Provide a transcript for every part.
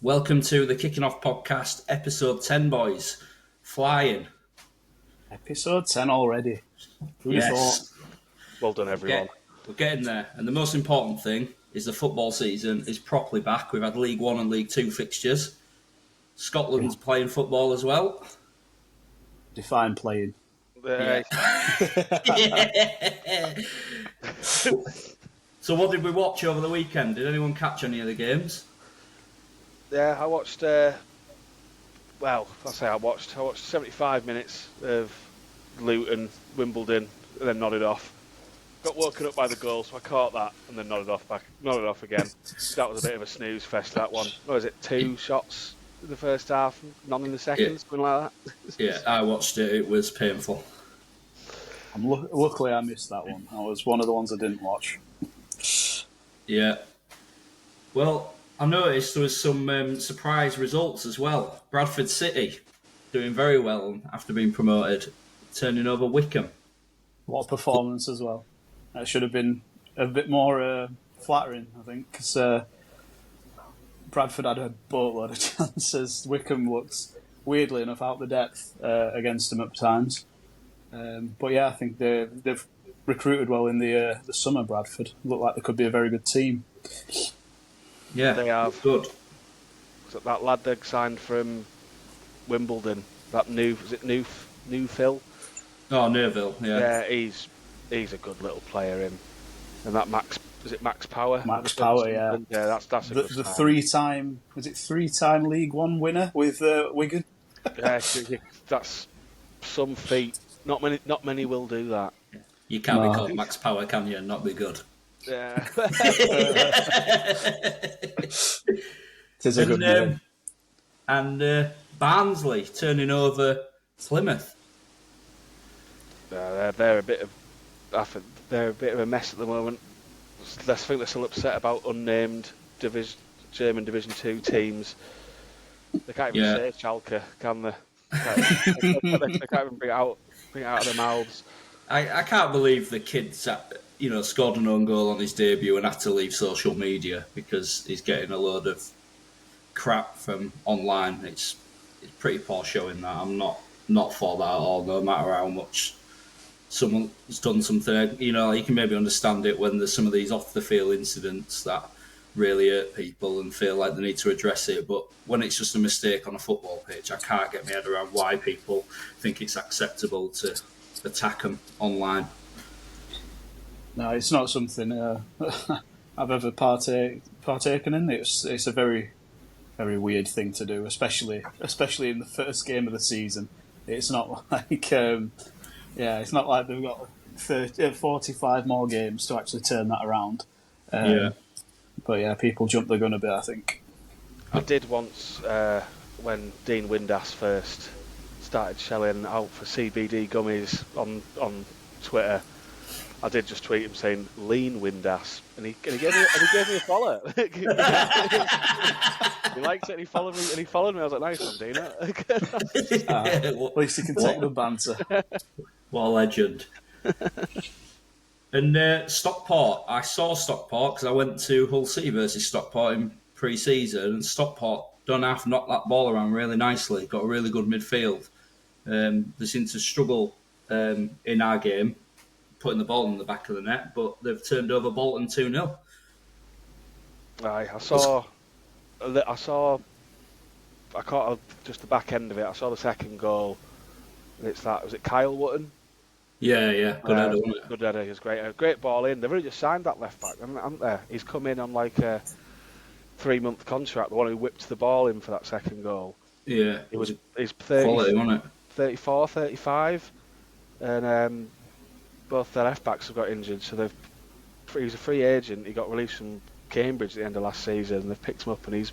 Welcome to the Kicking Off Podcast, episode 10, boys. Flying. Episode 10 already. Who'd have Yes. thought? Well done, everyone. We're getting there. And the most important thing is the football season is properly back. We've had League 1 and League 2 fixtures. Scotland's playing football as well. Define playing. Yeah. So what did we watch over the weekend? Did anyone catch any of the games? Yeah, I watched. I watched 75 minutes of Luton, Wimbledon, and then nodded off. Got woken up by the goal, so I caught that and then nodded off again. That was a bit of a snooze fest. That one. What was it? 2 shots in the first half, none in the second, something like that. Yeah, I watched it. It was painful. Luckily, I missed that one. I was one of the ones I didn't watch. Yeah. Well, I noticed there was some surprise results as well. Bradford City doing very well after being promoted, turning over Wycombe. What a performance as well. That should have been a bit more flattering, I think, because Bradford had a boatload of chances. Wycombe looks, weirdly enough, out the depth against them at times. But yeah, I think they've recruited well in the summer, Bradford. Look like they could be a very good team. Yeah, They have. Good. So that lad they signed from Wimbledon, that new Phil? Oh, Nerville, yeah. Yeah, he's a good little player, him. And that Max Power? Max Power, yeah. Yeah, that's a good The sign. three-time League One winner with Wigan. Yeah, that's some feat. Not many will do that. You can't be called Max Power, can you, and not be good? Yeah. It is a good name. And Barnsley turning over Plymouth. They're a bit of a mess at the moment. I think they're still upset about unnamed German Division 2 teams. They can't even say Schalke, can they? They can't even bring it out of their mouths. I can't believe the kid scored an own goal on his debut and had to leave social media because he's getting a load of crap from online. It's pretty poor showing that. I'm not for that at all, no matter how much someone's done something. You can maybe understand it when there's some of these off-the-field incidents that really hurt people and feel like they need to address it. But when it's just a mistake on a football pitch, I can't get my head around why people think it's acceptable to attack them online. No, it's not something I've ever partaken in. It's a very, very weird thing to do, especially in the first game of the season. It's not like it's not like they've got 45 more games to actually turn that around. But yeah, people jump the gun a bit, I think. I did once when Dean Windass first started shelling out for CBD gummies on Twitter. I did just tweet him saying "lean Windass," and he gave me a follow. He liked it and he followed me. I was like, "Nice one, Dean." At least you can take the banter. What a legend. And Stockport, I saw Stockport because I went to Hull City versus Stockport in pre-season, and Stockport done half knocked that ball around really nicely. Got a really good midfield. They seem to struggle in our game, putting the ball in the back of the net, but they've turned over Bolton 2-0. I caught just the back end of it. I saw the second goal. Was it Kyle Wootton? Yeah. Good header, wasn't it? Good header. He was great. A great ball in. They've already just signed that left back, haven't they? He's come in on like a 3-month contract. The one who whipped the ball in for that second goal. Yeah. He's 30, quality, wasn't it? 34, 35, and both their left backs have got injured. So he was a free agent. He got released from Cambridge at the end of last season, and they've picked him up, and he's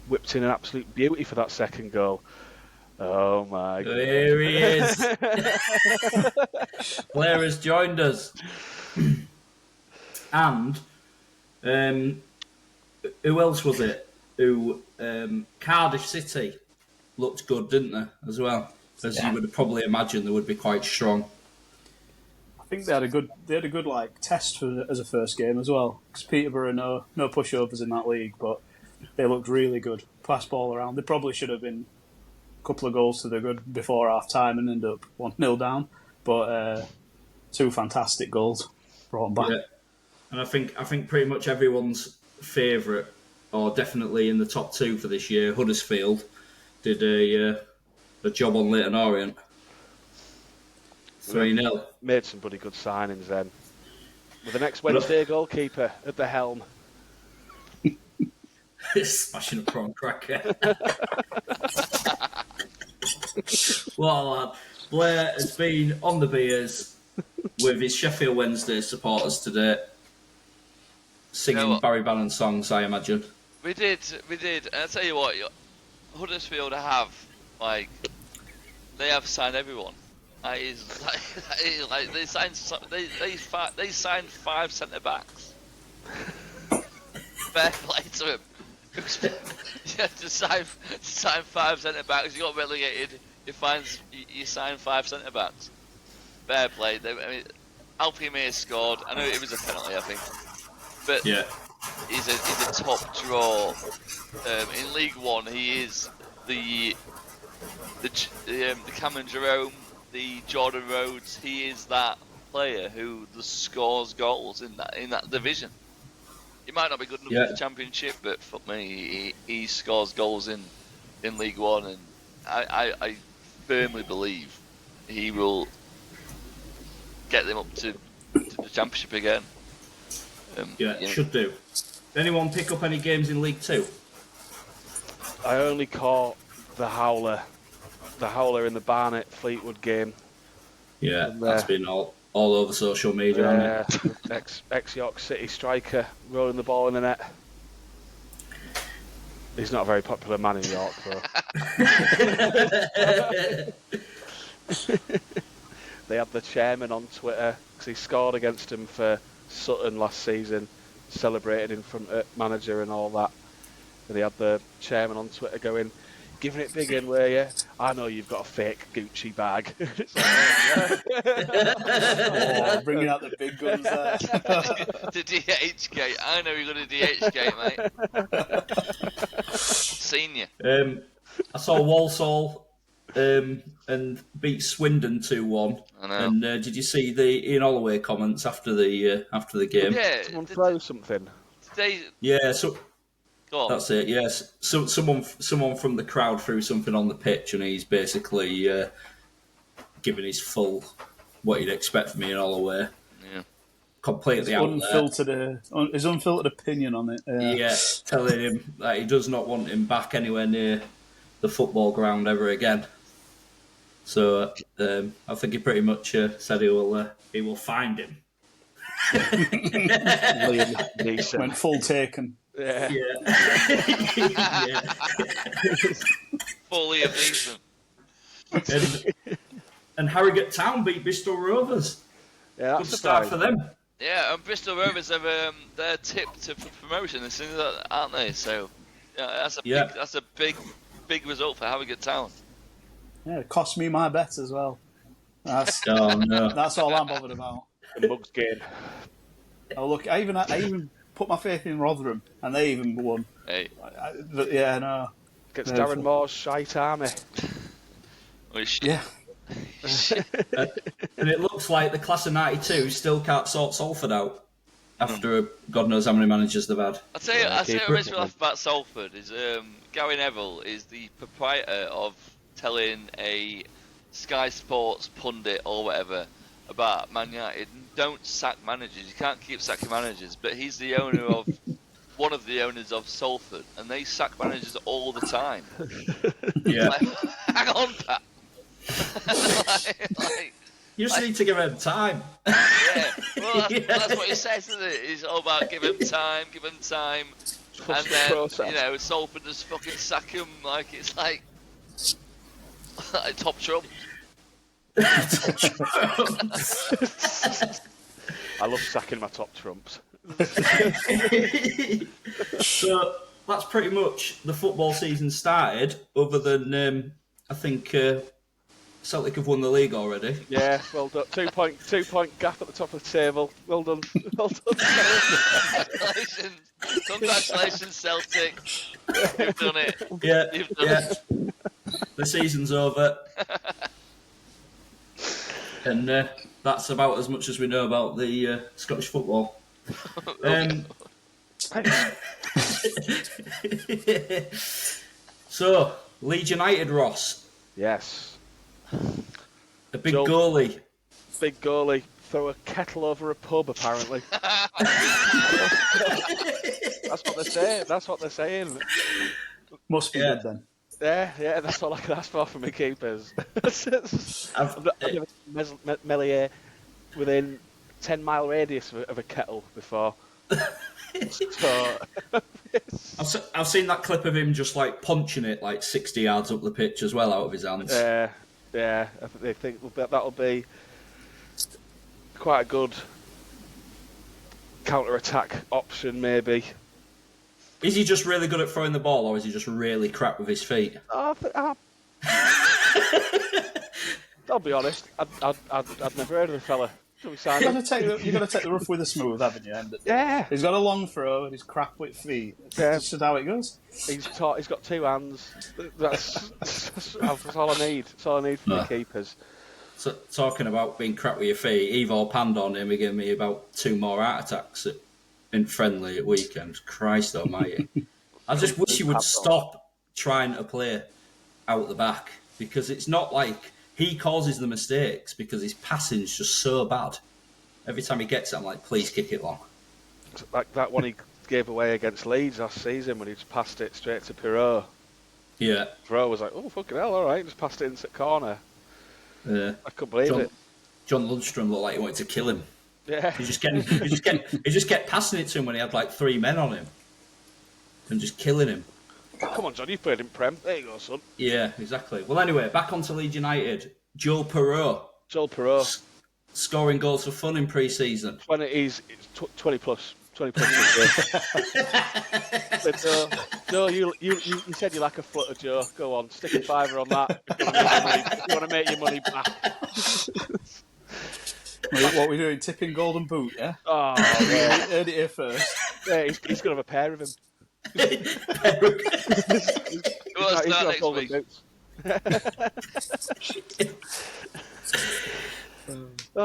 whipped in an absolute beauty for that second goal. Oh my God. There he is. Blair has joined us. And who else was it? Cardiff City looked good, didn't they, as well? As you would probably imagine, they would be quite strong. I think they had a good test as a first game as well. Because Peterborough no pushovers in that league, but They looked really good. Pass ball around. They probably should have been a couple of goals to the good before half time and end up 1-0 down. But 2 fantastic goals brought them back. Yeah. And I think pretty much everyone's favourite, or definitely in the top 2 for this year, Huddersfield, did a job on Leyton Orient. 3-0. Made some bloody good signings then. With the next Wednesday goalkeeper at the helm. Smashing a prawn cracker. What a lad. Blair has been on the beers with his Sheffield Wednesday supporters today, singing Barry Bannan songs, I imagine. We did. And I tell you what, Huddersfield they have signed everyone. They signed 5 centre backs. Fair play to him. Yeah, to sign 5 centre backs, you got relegated. You signed 5 centre backs. Fair play. Alfie May scored. I know it was a penalty, I think, but yeah, he's a top draw. In League One, he is the Cameron Jerome, the Jordan Rhodes. He is that player who scores goals in that division. He might not be good enough for the Championship, but fuck me, he scores goals in League One, and I firmly believe he will get them up to the Championship again. Should do. Did anyone pick up any games in League 2? I only caught the Howler in the Barnet Fleetwood game. Yeah, that's been all over social media, hasn't it? Ex-York City striker rolling the ball in the net. He's not a very popular man in York, though. They had the chairman on Twitter because he scored against him for Sutton last season, celebrated in front of manager and all that. And they had the chairman on Twitter going, "Giving it big in, were you? I know you've got a fake Gucci bag." Bringing out the big guns there. The DHgate. I know you're going to DHgate, mate. Seen you. I saw Walsall and beat Swindon 2-1. I know. And did you see the Ian Holloway comments after the game? Yeah. Someone throw something. Yeah, so go on. That's it. Yes, someone from the crowd threw something on the pitch, and he's basically giving his full what you'd expect from Ian Holloway. Yeah. Completely his unfiltered opinion on it. Yeah, telling him that he does not want him back anywhere near the football ground ever again. So I think he pretty much said he will find him. Went full taken. Yeah. Yeah. Fully of Neeson. And Harrogate Town beat Bristol Rovers. Yeah, Good start for them. Yeah, and Bristol Rovers have their tip to promotion this season, aren't they? So that's a big result for Harrogate Town. Yeah, it cost me my bet as well. That's all I'm bothered about. The Mugs game. Oh look, I even put my faith in Rotherham, and they even won. Hey. Against Darren Moore's shite army. Yeah. And it looks like the class of '92 still can't sort Salford out after God knows how many managers they've had. I'll tell you what makes me laugh about Salford is Gary Neville is the proprietor of telling a Sky Sports pundit or whatever about Man United, don't sack managers. You can't keep sacking managers, but he's the owner of one of the owners of Salford, and they sack managers all the time. Yeah. Hang on, Pat. You just need to give him time. Yeah, well, that's what he says, isn't it? It's all about give him time, and then Salford just fucking sack him like it's like top trump. I love sacking my top trumps. So that's pretty much the football season started, other than I think Celtic have won the league already. Yeah, well done. 2 point gap at the top of the table. Well done. Well done. Congratulations, Celtic. You've done it. Yeah, You've done it. The season's over. And that's about as much as we know about the Scottish football. So, Leeds United, Ross. Yes. A big goalie. Big goalie. Throw a kettle over a pub, apparently. That's what they're saying. Must be good then. Yeah, that's all I can ask for from my keepers. I've never seen Melier within 10-mile radius of a kettle before. So, I've seen that clip of him just like punching it like 60 yards up the pitch as well out of his hands. Yeah, I think that'll be quite a good counter-attack option, maybe. Is he just really good at throwing the ball, or is he just really crap with his feet? I'll be honest. I'd never heard of the fella. You've got to take the rough with the smooth, haven't you? Yeah. He's got a long throw and he's crap with feet. That's just how it goes. He's got 2 hands. That's all I need. That's all I need from the keepers. So, talking about being crap with your feet, Evo panned on him. He gave me about 2 more heart attacks in friendly at weekends. Christ almighty. I just wish he would stop trying to play out the back, because it's not like he causes the mistakes because his passing's just so bad. Every time he gets it, I'm like, please kick it long. Like that one he gave away against Leeds last season when he just passed it straight to Perot. Yeah. Perot was like, oh, fucking hell, all right, just passed it into the corner. Yeah. I couldn't believe it. John Lundstrom looked like he wanted to kill him. Yeah. He just kept passing it to him when he had like 3 men on him. And just killing him. Come on, John, you've played in Prem. There you go, son. Yeah, exactly. Well, anyway, back onto Leeds United. Joel Perot. Scoring goals for fun in pre-season. 20 plus. 20 plus. Joe, you said you like a footer, Joe. Go on, stick a fiver on that. If you want to make your money back. What we doing? Tipping Golden Boot, yeah? Oh, yeah. Heard it here first. Yeah, he's going to have a pair of him. He's got golden boots.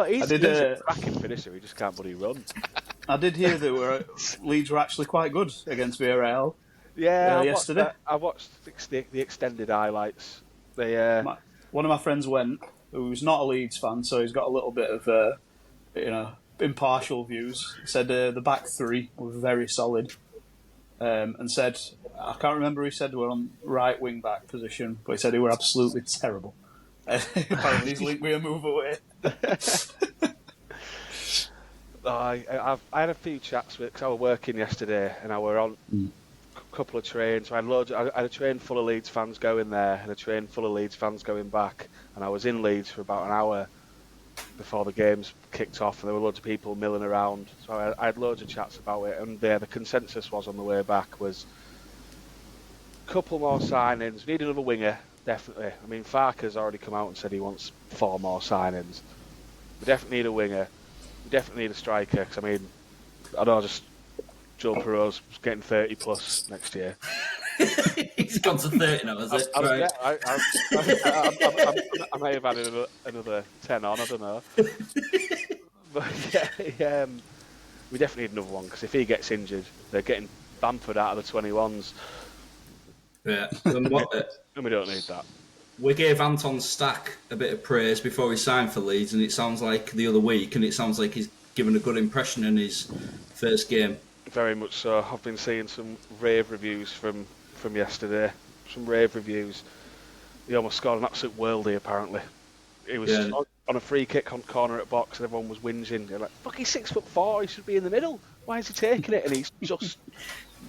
He's a cracking finisher. He just can't bloody run. I did hear that Leeds were actually quite good against Villarreal. Yeah, yesterday. I watched the extended highlights. One of my friends went, who's not a Leeds fan, so he's got a little bit of impartial views. Said the back 3 were very solid, and said, I can't remember who said they were on right wing back position, but he said they were absolutely terrible. Apparently he's linked me a move away. I had a few chats with, because I was working yesterday and I were on a couple of trains. So I had a train full of Leeds fans going there and a train full of Leeds fans going back, and I was in Leeds for about an hour before the games kicked off, and there were loads of people milling around. So I had loads of chats about it, and the consensus was on the way back was a couple more signings. We need another winger, definitely. I mean, Farker's already come out and said he wants 4 more signings. We definitely need a winger. We definitely need a striker, because, I mean, I know Joel Perot's getting 30 plus next year. He's gone to 30 now, is it? I may have added another 10 on, I don't know. But yeah, we definitely need another one, because if he gets injured, they're getting Bamford out of the 21s. Yeah. And we don't need that. We gave Anton Stack a bit of praise before he signed for Leeds, and it sounds like the other week, and it sounds like he's given a good impression in his first game. Very much so. I've been seeing some rave reviews from yesterday. Some rave reviews. He almost scored an absolute worldie, apparently. He was on a free kick on corner at box, and everyone was whinging. They're like, fuck, he's 6'4", he should be in the middle. Why is he taking it? And he's just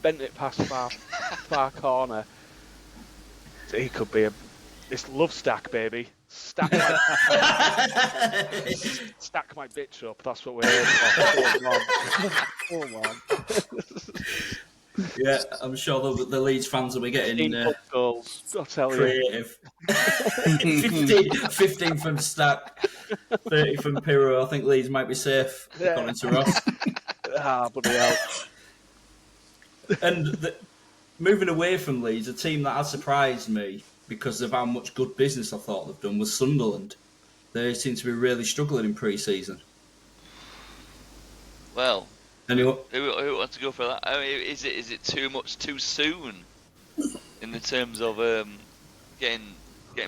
bent it past far corner. So he could be it's love Stack, baby. Stack my bitch up. That's what we're here for. Come on. Yeah, I'm sure the Leeds fans will be getting 15 goals, I tell creative. 15 from Stack, 30 from Pirro. I think Leeds might be safe, according to Ross. Bloody hell. And moving away from Leeds, a team that has surprised me because of how much good business I thought they've done was Sunderland. They seem to be really struggling in pre-season. Well, Anyone? who wants to go for that? I mean, is it too much too soon in the terms of getting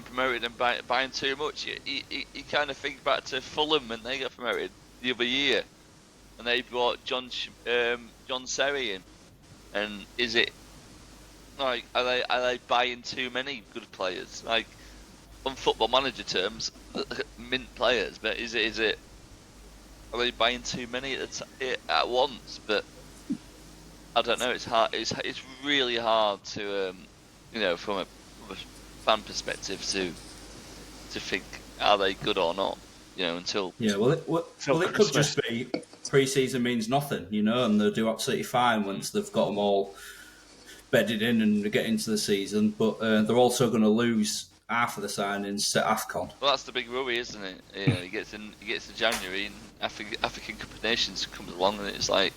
promoted and buying too much? You kind of think back to Fulham when they got promoted the other year, and they brought John Serry in, and is it like are they buying too many good players? Like on Football Manager terms, mint players, but is it? Are they buying too many at once? But I don't know. It's hard. It's really hard to, from a fan perspective, to think are they good or not. Until it could just be pre-season means nothing, and they'll do absolutely fine once they've got them all bedded in and get into the season. But they're also going to lose half of the signings to AFCON. Well, that's the big worry, isn't it? It gets to January and African Cup of Nations comes along and it's like,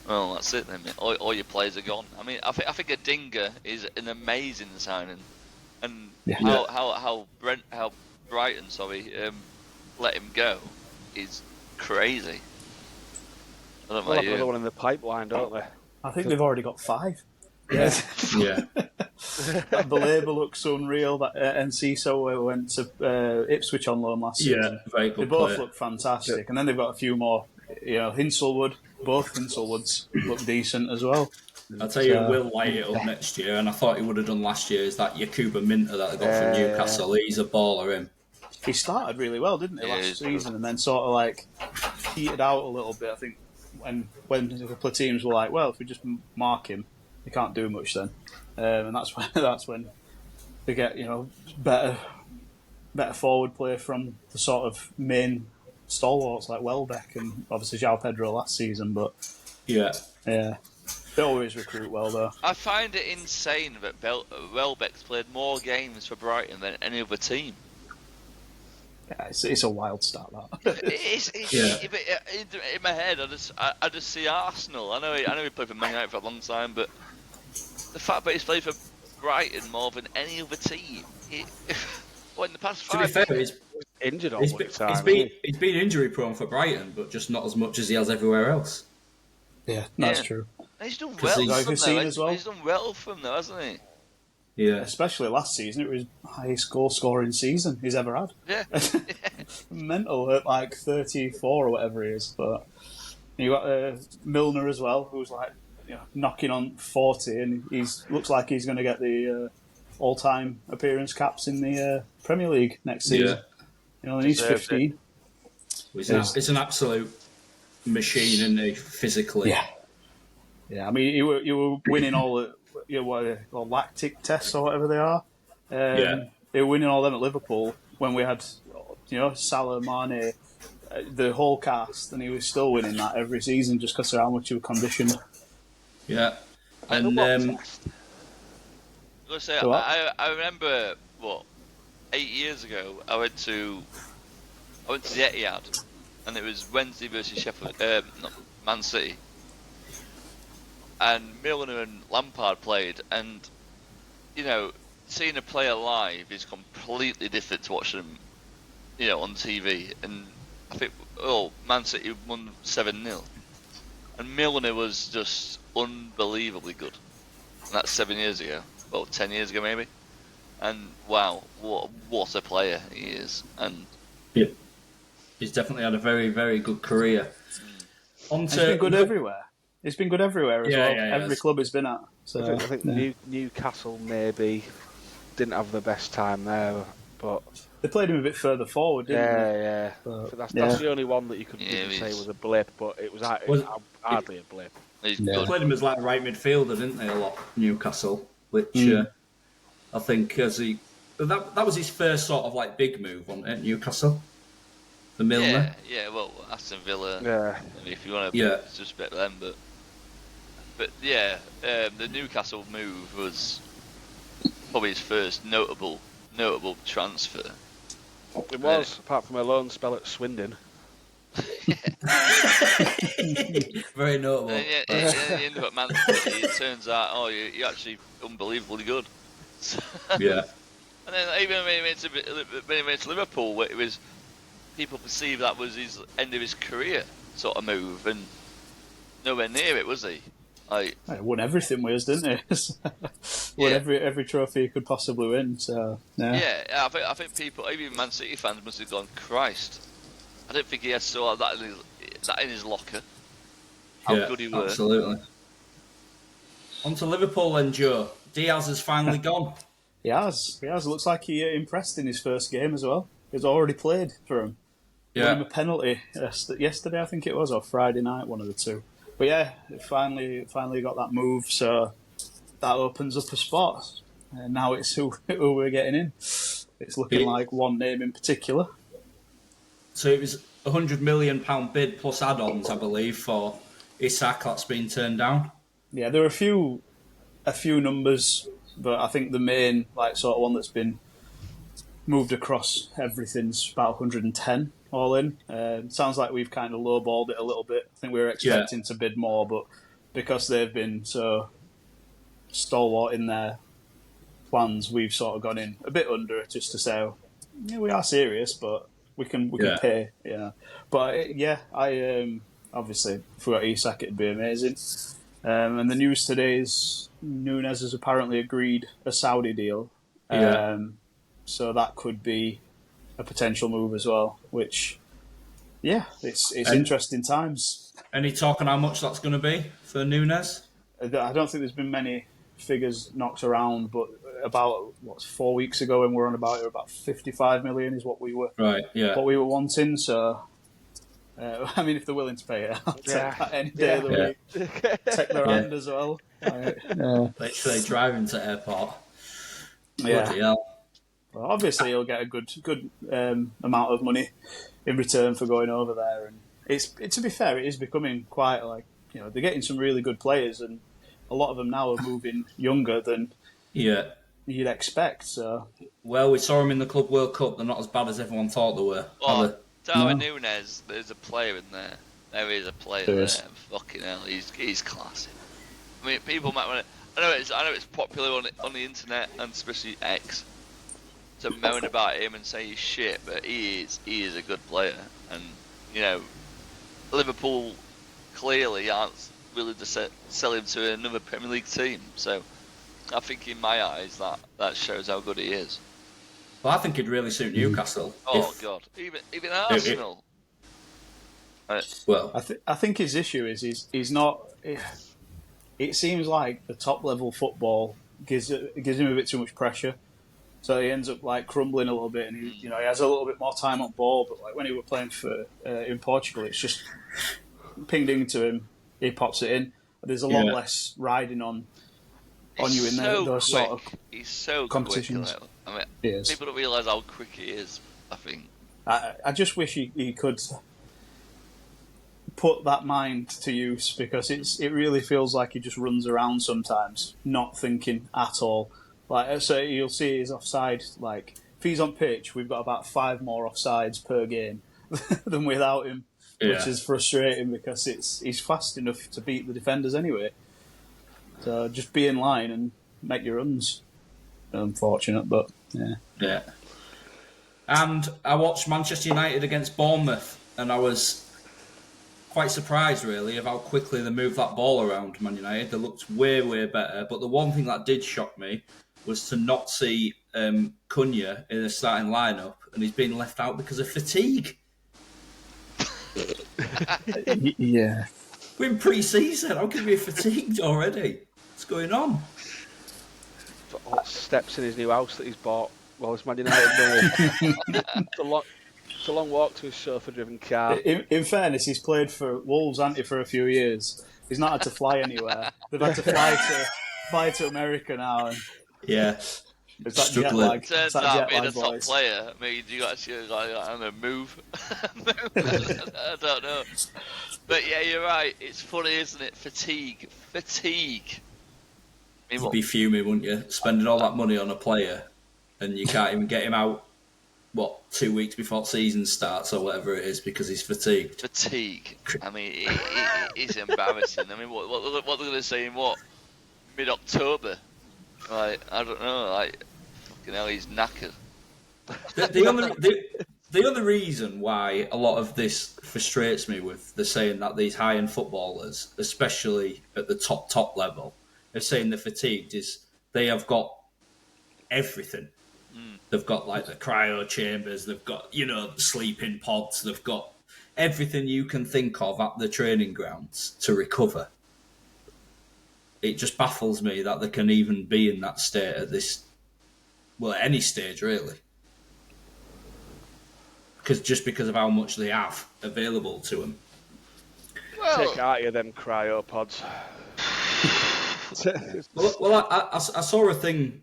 well, that's it then. All your players are gone. I mean, I think a Dinger is an amazing signing, and how Brighton let him go is crazy. I don't know about you. Another one in the pipeline, don't they? I think they've already got 5. Yeah. That Blair looks unreal. That Enciso went to Ipswich on loan last season. Yeah, very good. They both player. look fantastic, and then they've got a few more. Hinselwood, both Hinselwoods look decent as well. I'll tell you, will light it up next year, and I thought he would have done last year. Is that Yakuba Minter that they got from Newcastle? He's a baller, him. He started really well, didn't he, last season, and then sort of like heated out a little bit. I think when a couple of teams were like, well, if we just mark him, he can't do much then. And that's when they get better forward play from the sort of main stalwarts like Welbeck and obviously João Pedro last season. But yeah, they always recruit well though. I find it insane that Welbeck's played more games for Brighton than any other team. Yeah, it's a wild start that. In my head, I just see Arsenal. I know he played for Man United for a long time, but the fact that he's played for Brighton more than any other team. In the past 5 years, to be fair, he's injured all the time. He's been injury prone for Brighton, but just not as much as he has everywhere else. Yeah, that's true. He's done well from them. He's done well from them, hasn't he? Yeah, especially last season, it was highest goal scoring season he's ever had. Yeah, mental at like 34 or whatever he is. But you got Milner as well, who's like knocking on 40, and looks like he's going to get the all-time appearance caps in the Premier League next season. And he's 15. It's an absolute machine, isn't he? Physically. Yeah. I mean, you were winning all the lactic tests or whatever they are. They were winning all them at Liverpool when we had Salah, Mane, the whole cast, and he was still winning that every season just because of how much he was conditioned. Yeah, and I remember 8 years ago I went to the Etihad, and it was Wednesday versus Man City, and Milner and Lampard played, and seeing a player live is completely different to watching them on TV. And I think Man City won 7-0, and Milner was just unbelievably good, and that's 7 years ago, 10 years ago maybe. And wow, what a player he is. And he's definitely had a very, very good career. He's been good everywhere. He's been good everywhere as well. Every club he's been at. So I think Newcastle maybe didn't have the best time there, but they played him a bit further forward, didn't they? Yeah. But that's the only one that you could say was a blip, but it was hardly a blip. They played him as like a right midfielder, didn't they? A lot, Newcastle, which I think that was his first sort of like big move, wasn't it? Newcastle, the Milner. Yeah. Well, Aston Villa. Yeah. If you want to disrespect them, but But yeah, the Newcastle move was probably his first notable transfer. It was, apart from a loan spell at Swindon. Very notable. And then you end up at Man City. It turns out, you're actually unbelievably good. Yeah. And then even when he went to Liverpool, it was people perceived that was his end of his career sort of move, and nowhere near it, was he? He won everything with us, didn't he? Won every trophy he could possibly win. So yeah, I think people, even Man City fans, must have gone, Christ. I don't think he had still that in his locker. How good he was. Absolutely. On to Liverpool then, Joe. Diaz has finally gone. He has. Looks like he impressed in his first game as well. He's already played for him. Yeah. Won him a penalty yesterday, I think it was, or Friday night, one of the two. But yeah, finally got that move, so that opens up a spot. And now it's who we're getting in. It's looking like one name in particular. So it was £100 million bid plus add-ons, I believe, for Isak. That's been turned down. Yeah, there are a few numbers, but I think the main sort of one that's been moved across everything's about 110 all in. Sounds like we've kind of lowballed it a little bit. I think we were expecting to bid more, but because they've been so stalwart in their plans, we've sort of gone in a bit under it just to say, we are serious, but we can pay. Yeah, but I obviously if we got Isak, it'd be amazing. And the news today is Núñez has apparently agreed a Saudi deal. So that could be a potential move as well, which, it's interesting times. Any talk on how much that's going to be for Núñez? I don't think there's been many figures knocked around, but about 4 weeks ago when we were on about 55 million is what we were wanting. So, if they're willing to pay it, I'll take that any day of the week. Take their hand as well. Literally driving to airport. Bloody hell. Well, obviously, he'll get a good amount of money in return for going over there, and to be fair, it is becoming quite they're getting some really good players, and a lot of them now are moving younger than you'd expect. So, well, we saw him in the Club World Cup. They're not as bad as everyone thought they were. Darwin Núñez, there's a player in there. There is a player there. Fucking hell, he's classy. I mean, people might want to. I know it's popular on the internet and especially X to moan about him and say he's shit, but he is a good player, and Liverpool clearly aren't willing to sell him to another Premier League team. So I think in my eyes that shows how good he is. Well, I think he'd really suit Newcastle. God, even Arsenal. I think his issue is he's not. It seems like the top level football gives him a bit too much pressure, so he ends up crumbling a little bit, and he has a little bit more time on ball. But when he was playing for in Portugal, it's just pinged into him, he pops it in. There's a lot less riding on you in those sort of he's so competitions. Quick, I mean, people don't realise how quick he is. I think. I just wish he could put that mind to use, because it really feels like he just runs around sometimes, not thinking at all. So you'll see his offside. If he's on pitch, we've got about 5 more offsides per game than without him, which is frustrating because he's fast enough to beat the defenders anyway. So just be in line and make your runs. Unfortunate, but yeah. And I watched Manchester United against Bournemouth, and I was quite surprised, really, of how quickly they moved that ball around. Man United, they looked way, way better. But the one thing that did shock me was to not see Cunha in the starting lineup, and he's been left out because of fatigue. Yeah. We're in pre-season. How can we be fatigued already? What's going on? Steps in his new house that he's bought while it's Man United. It's a long walk to his chauffeur-driven car. In fairness, he's played for Wolves, hasn't he, for a few years. He's not had to fly anywhere. They've had to fly to America now. And Is that jet Struggling. lag? Is Turns that out jet being lag a top voice? player means you actually move. I don't know. But yeah, you're right. It's funny, isn't it? Fatigue. I mean, You'd be fuming, wouldn't you? Spending all that money on a player and you can't even get him out, 2 weeks before season starts or whatever it is because he's fatigued. Fatigue. I mean, it's embarrassing. I mean, what they're going to say in mid-October? Like, I don't know. Like, fucking hell, he's knackered. The other reason why a lot of this frustrates me with the saying that these high-end footballers, especially at the top level, are saying they're fatigued is they have got everything. They've got like the cryo chambers, they've got, sleeping pods, they've got everything you can think of at the training grounds to recover. It just baffles me that they can even be in that state at at any stage really. Because of how much they have available to them. Well, Take out of you them cryopods. I saw a thing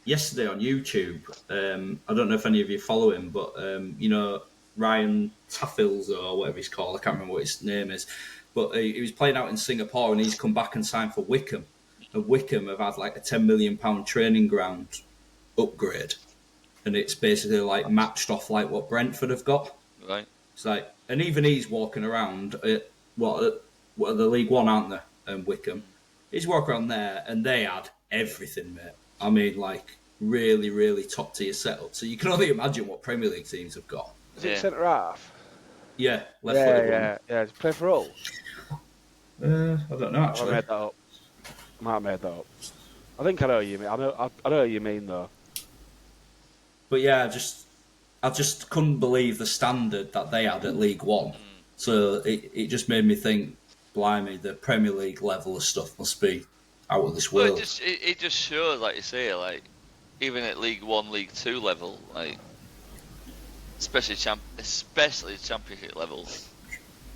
yesterday on YouTube. I don't know if any of you follow him, but Ryan Taffils or whatever he's called. I can't remember what his name is. But he was playing out in Singapore and he's come back and signed for Wickham. And Wickham have had like a £10 million training ground upgrade. And it's basically like matched off like what Brentford have got. Right. It's like, and even he's walking around at what are the League One, aren't they? Wickham. He's walking around there, and they had everything, mate. I mean, like really, really top tier setup. So you can only imagine what Premier League teams have got. Is it centre half? Yeah, left-footed one. Yeah. Does he play for Hull? I don't know actually. I made that up. I might have made that up. I think I know what you mean. I know what you mean though. But yeah, I just couldn't believe the standard that they had at League One. So it just made me think, blimey, the Premier League level of stuff must be out of this world. Well, it just shows, like you say, like even at League One, League Two level, like especially Championship level,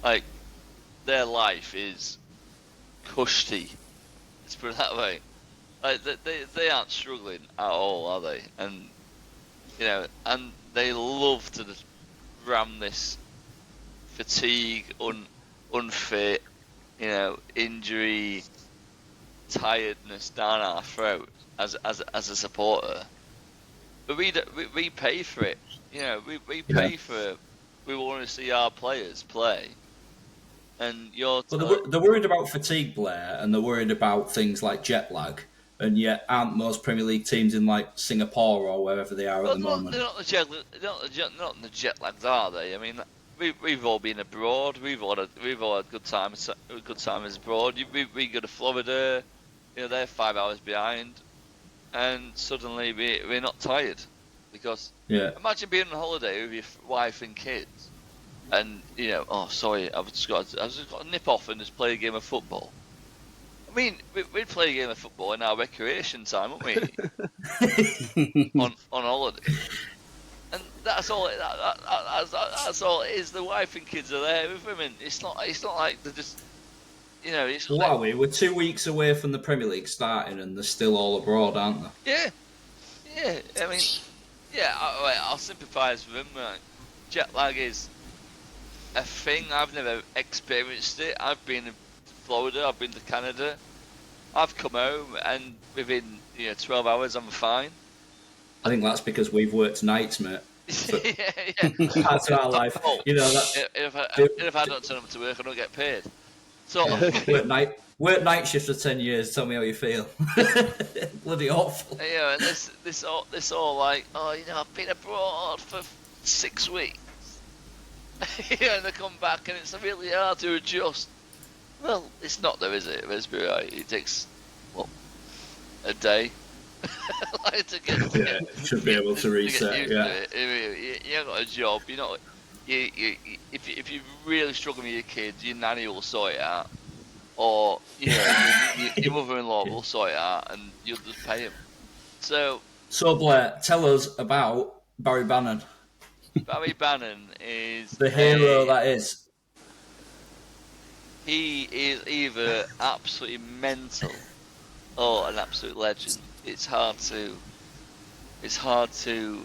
like their life is cushy. Let's put it that way. Like they aren't struggling at all, are they? And and they love to just ram this fatigue, unfit, injury, tiredness down our throat as a supporter. But we pay for it. We pay for it. We want to see our players play. And they're worried about fatigue, Blair, and they're worried about things like jet lag. And yet, aren't most Premier League teams in like Singapore or wherever they are at the moment? They're not the jet lags, are they? I mean, we've all been abroad. We've all had good times abroad. We go to Florida. They're 5 hours behind, and suddenly we're not tired because imagine being on holiday with your wife and kids, and oh sorry, I've just got to nip off and just play a game of football. I mean, we'd play a game of football in our recreation time, wouldn't we? on holiday, and that's all. That's all it is. The wife and kids are there with them, and it's not like they're just. It's what are we? We're 2 weeks away from the Premier League starting, and they're still all abroad, aren't they? Yeah. I mean, I'll sympathise with them. Like, jet lag is a thing. I've never experienced it. I've been in Florida. I've been to Canada. I've come home, and within 12 hours, I'm fine. I think that's because we've worked nights, mate. Yeah. Part of our life, If I don't turn up to work, I don't get paid. So work night shifts for 10 years. Tell me how you feel. Bloody awful. And this all like, I've been abroad for 6 weeks. And they come back, and it's really hard to adjust. Well, it's not though, is it? Let's be right. It takes a day. Should be able to reset. You got a job. If you're really struggling with your kids, your nanny will sort it out, or your mother-in-law will sort it out, and you'll just pay him. So Blair, tell us about Barry Bannan. Barry Bannan is the hero that is. He is either absolutely mental or an absolute legend. It's hard to it's hard to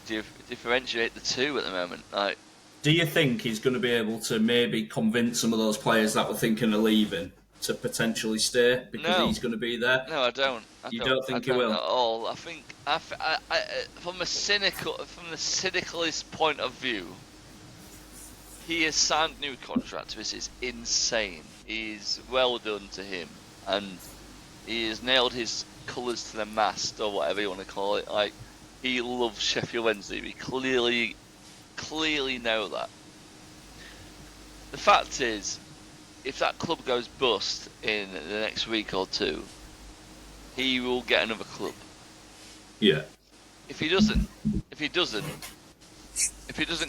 differentiate the two at the moment. Like, do you think he's going to be able to maybe convince some of those players that were thinking of leaving to potentially stay because he's going to be there? No, I don't. You don't think he I don't will? at all. I think, from the cynicalist point of view, he has signed a new contract. This is insane. He's well done to him, and he has nailed his colours to the mast, or whatever you want to call it. Like, he loves Sheffield Wednesday. We clearly know that. The fact is, if that club goes bust in the next week or two, he will get another club. Yeah. If he doesn't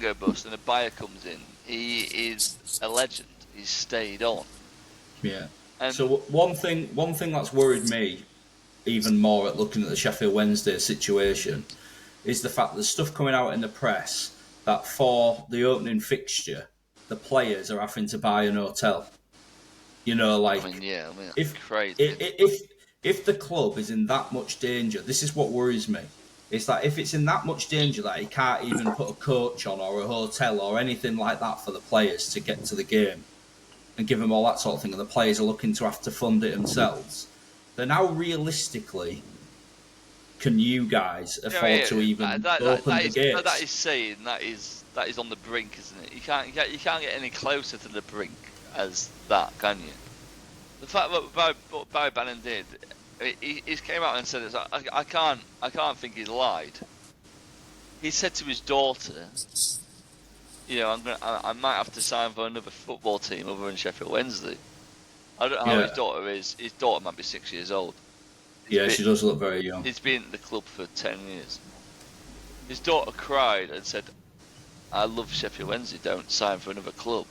go bust and a buyer comes in, he is a legend. He's stayed on. Yeah. And so one thing that's worried me even more at looking at the Sheffield Wednesday situation is the fact there's stuff coming out in the press that for the opening fixture, the players are having to buy an hotel. You know, like, if the club is in that much danger, this is what worries me. It's that if it's in that much danger that he can't even put a coach on or a hotel or anything like that for the players to get to the game and give them all that sort of thing, and the players are looking to have to fund it themselves, then how realistically can you guys afford to even open the gates? That is saying that is on the brink, isn't it? You can't get any closer to the brink as that, can you? The fact that what Barry Bannan did, he came out and said this. I can't think he's lied. He said to his daughter, you know, I might have to sign for another football team other than Sheffield Wednesday. I don't know how his daughter is. His daughter might be 6 years old. She does look very young. He's been at the club for 10 years. His daughter cried and said, "I love Sheffield Wednesday. Don't sign for another club."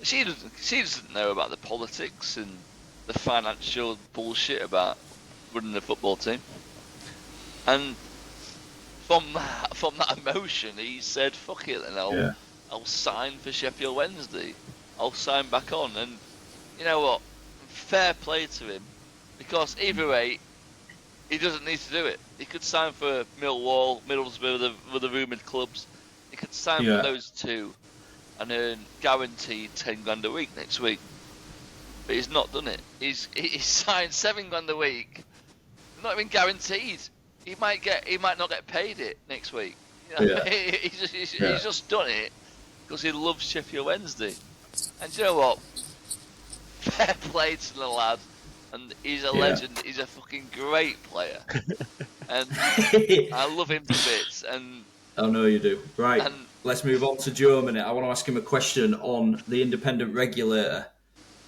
She doesn't know about the politics and the financial bullshit about running the football team. And from that emotion, he said, "Fuck it, then I'll sign for Sheffield Wednesday. I'll sign back on." And you know what? Fair play to him, because either way, he doesn't need to do it. He could sign for Millwall, Middlesbrough, with the rumoured clubs. He could sign for those two and earn guaranteed 10 grand a week next week. But he's not done it. He's signed 7 grand a week. Not even guaranteed. He might not get paid it next week. You know? He's just done it because he loves Sheffield Wednesday. And you know what? Fair play to the lad. And he's a legend. He's a fucking great player. And I love him to bits. And I know you do. Right. Let's move on to Joe a minute. I want to ask him a question on the independent regulator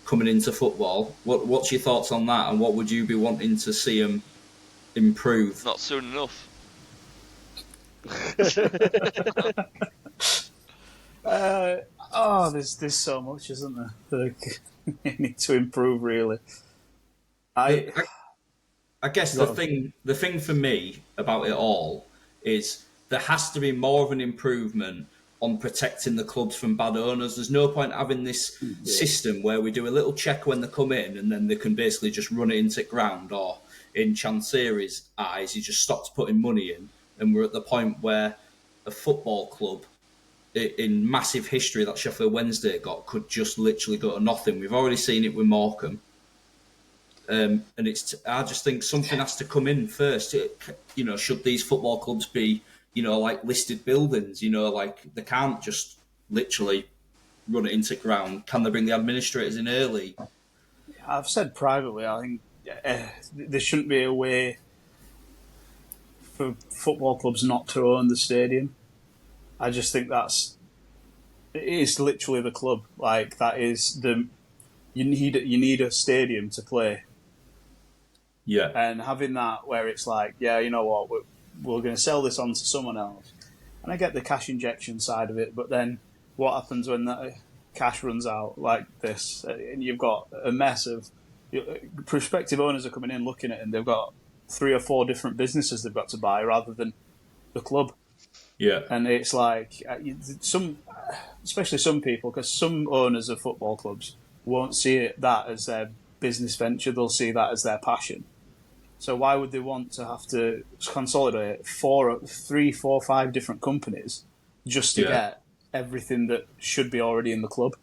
coming into football. What's your thoughts on that, and what would you be wanting to see him improve? Not soon enough. There's so much, isn't there? That you need to improve, really. I guess the thing for me about it all is there has to be more of an improvement on protecting the clubs from bad owners. There's no point having this system where we do a little check when they come in and then they can basically just run it into ground, or in Chansiri's eyes, he just stops putting money in, and we're at the point where a football club in massive history that Sheffield Wednesday got could just literally go to nothing. We've already seen it with Morecambe. And I just think something has to come in first. Should these football clubs be, like listed buildings? Like they can't just literally run it into ground. Can they bring the administrators in early? I've said privately, I think there shouldn't be a way for football clubs not to own the stadium. I just think it's literally the club. Like, that is you need a stadium to play. Yeah. And having that where it's like, you know what, we're going to sell this on to someone else. And I get the cash injection side of it, but then what happens when that cash runs out like this? And you've got a mess of prospective owners are coming in looking at it, and they've got 3 or 4 different businesses they've got to buy rather than the club. Yeah. And it's like, especially some people, because some owners of football clubs won't see that as their business venture, they'll see that as their passion. So why would they want to have to consolidate 3, 4, 5 different companies just to get everything that should be already in the club?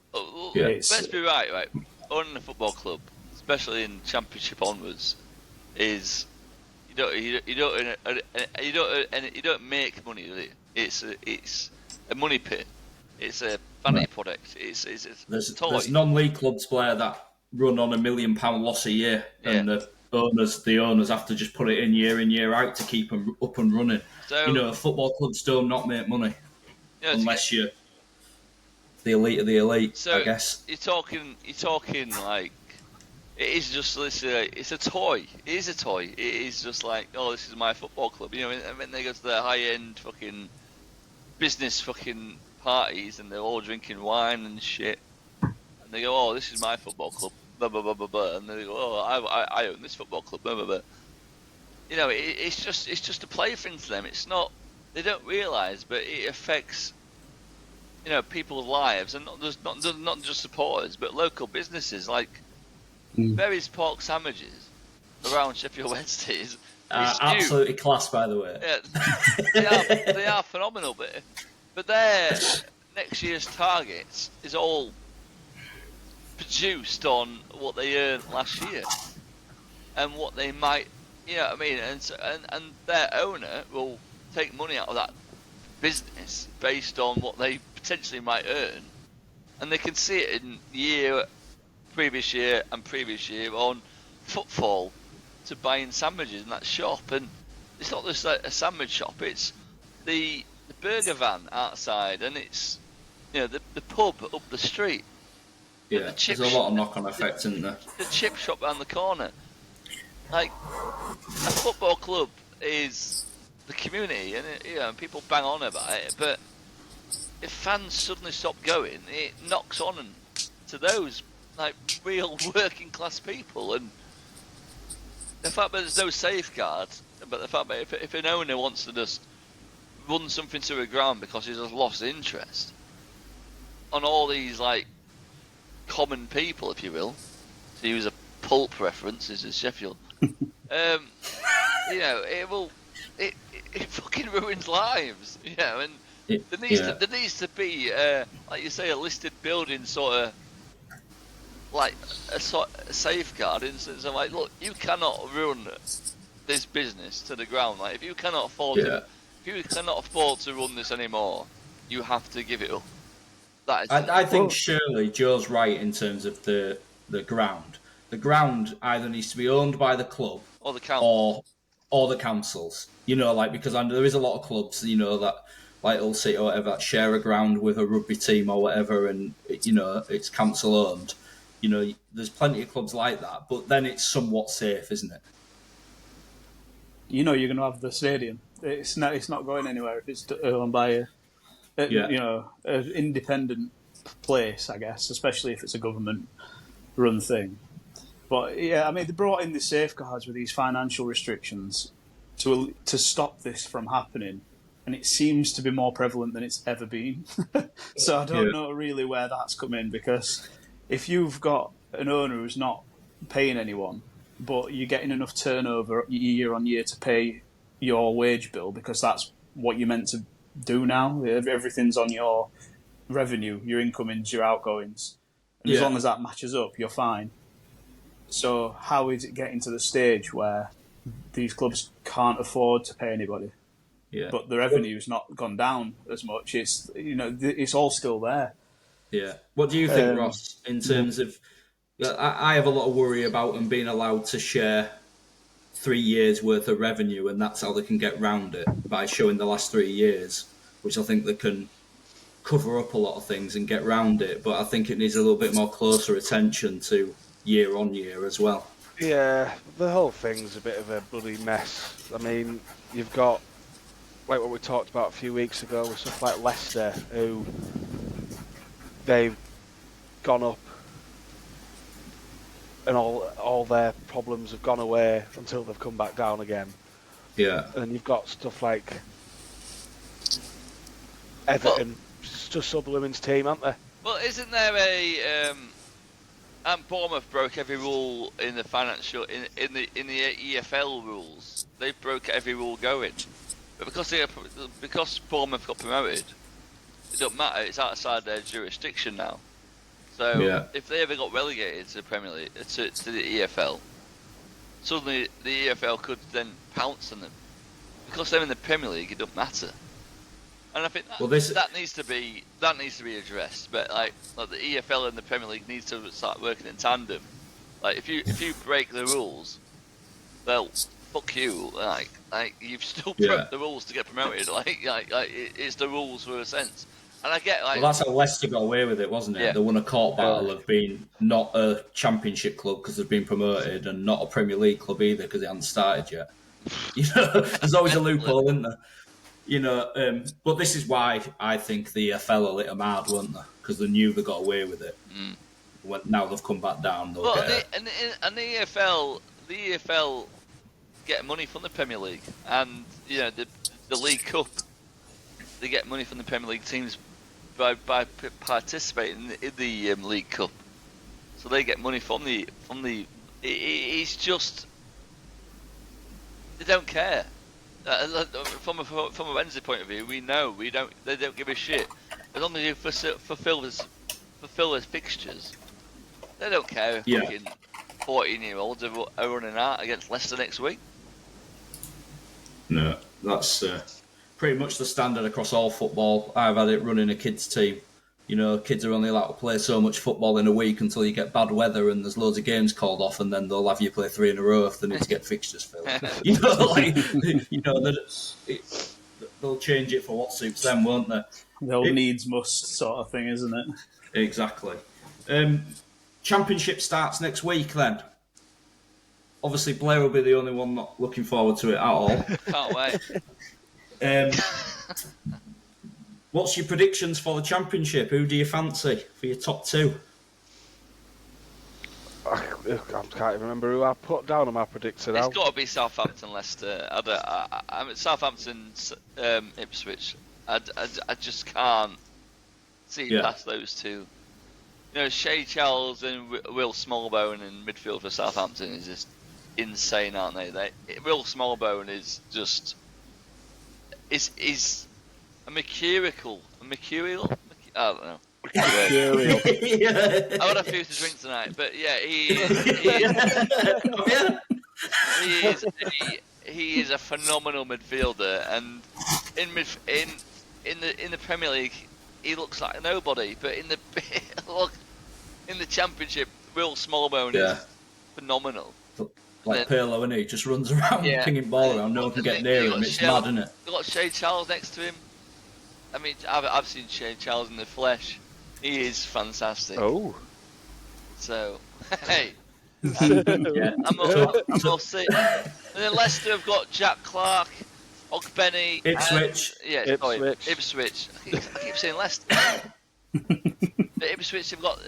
Let's be right. Owning a football club, especially in Championship onwards, is you don't make money, do you? It's a money pit. It's a vanity product. It's there's non-league clubs, Blair, that run on £1 million loss a year, and the owners have to just put it in year out to keep them up and running. So, football clubs don't not make money unless you're the elite of the elite. So I guess you're talking like it is just it's a toy. It is a toy. It is just like, oh, this is my football club. And when they go to the high-end fucking business fucking parties and they're all drinking wine and shit, and they go, oh, this is my football club, blah blah blah blah blah, and they go, oh, I own this football club, blah blah blah. It's just a plaything to them. It's not. They don't realise, but it affects people's lives, and not just supporters, but local businesses like Berry's pork sandwiches around Sheffield Wednesday is absolutely class, by the way. Yeah, they are phenomenal, but their next year's targets is all produced on what they earned last year and what they might, and their owner will take money out of that business based on what they potentially might earn, and they can see it in previous year on footfall to buying sandwiches in that shop. And it's not just a sandwich shop, it's the burger van outside, and it's the pub up the street. There's a lot of knock-on effects, isn't there? The chip shop around the corner. Like, a football club is the community, and people bang on about it, but if fans suddenly stop going, it knocks on to those like real working class people. And the fact that there's no safeguards, but the fact that if an owner wants to just run something to the ground because he's just lost interest on all these like common people, if you will, to use a pulp reference, this is Sheffield, it fucking ruins lives, and there needs to be, like you say, a listed building sort of like a safeguard in the sense of like, look, you cannot run this business to the ground. Like, if you cannot afford to run this anymore, you have to give it up. I think surely Joe's right in terms of the ground. The ground either needs to be owned by the club or the council. Or the councils. Because there is a lot of clubs, that like Hull City or whatever, that share a ground with a rugby team or whatever, and it's council owned. There's plenty of clubs like that, but then it's somewhat safe, isn't it? You're going to have the stadium. It's not going anywhere if it's owned by an independent place, I guess, especially if it's a government-run thing. But they brought in the safeguards with these financial restrictions to stop this from happening, and it seems to be more prevalent than it's ever been. So I don't know really where that's come in, because if you've got an owner who's not paying anyone, but you're getting enough turnover year on year to pay your wage bill, because that's what you're meant to do now. Everything's on your revenue, your incomings, your outgoings. And as long as that matches up, you're fine. So how is it getting to the stage where these clubs can't afford to pay anybody? Yeah. But the revenue's not gone down as much. It's it's all still there. Yeah. What do you think, Ross, in terms of... I have a lot of worry about them being allowed to share 3 years' worth of revenue, and that's how they can get round it, by showing the last 3 years, which I think they can cover up a lot of things and get round it. But I think it needs a little bit more closer attention to year on year as well. Yeah, the whole thing's a bit of a bloody mess. I mean, you've got, like what we talked about a few weeks ago, with stuff like Leicester, who they've gone up and all their problems have gone away until they've come back down again. Yeah. And you've got stuff like Everton, just sub the women's team, aren't they? Well, isn't there And Bournemouth broke every rule in the financial in the EFL rules. They broke every rule going, but because Bournemouth got promoted, it don't matter. It's outside their jurisdiction now. So if they ever got relegated to the Premier League to the EFL, suddenly the EFL could then pounce on them. Because they're in the Premier League, it doesn't matter. And I think that needs to be addressed. But like the EFL and the Premier League needs to start working in tandem. Like if you break the rules, well, fuck you. Like you've still broke the rules to get promoted. Like it's the rules for a sense. And I get well, that's how Leicester got away with it, wasn't it? Yeah. They won a court battle of being not a Championship club because they've been promoted, and not a Premier League club either because it hadn't started yet. There's always a loophole, isn't there? But this is why I think the EFL lit them hard, weren't they? Because they knew they got away with it. Now they've come back down. And the EFL get money from the Premier League, and the League Cup. They get money from the Premier League teams by participating in the League Cup, so they get money from the. It's just they don't care. From a Wednesday point of view, we know they don't give a shit as long as you fulfill his fixtures. They don't care if fucking 14-year-olds are running out against Leicester next week. No, that's pretty much the standard across all football. I've had it running a kids team. Kids are only allowed to play so much football in a week until you get bad weather and there's loads of games called off, and then they'll have you play 3 in a row if they need to get fixtures filled. They'll change it for what suits them, won't they? The old needs must sort of thing, isn't it? Exactly. Championship starts next week then. Obviously, Blair will be the only one not looking forward to it at all. Can't wait. What's your predictions for the Championship? Who do you fancy for your top 2? I can't even remember who I put down on my predictor now. It's got to be Southampton, Leicester. I mean, Southampton, Ipswich. I just can't see past those two. Shea Charles and Will Smallbone in midfield for Southampton is just insane, aren't they? Will Smallbone is just is a mercurial. I don't know. I had a few to drink tonight, but yeah, he is a phenomenal midfielder, and in the Premier League he looks like nobody, but in the Championship, Will Smallbone is phenomenal. Like Pirlo, and he just runs around pinging ball around. No one can get near him. It's mad, isn't it? You've got Shea Charles next to him. I mean, I've seen Shea Charles in the flesh. He is fantastic. Oh. So, hey. I'm all see. And then Leicester have got Jack Clark, Ogbenny. Ipswich. Ipswich. I keep saying Leicester. But Ipswich have got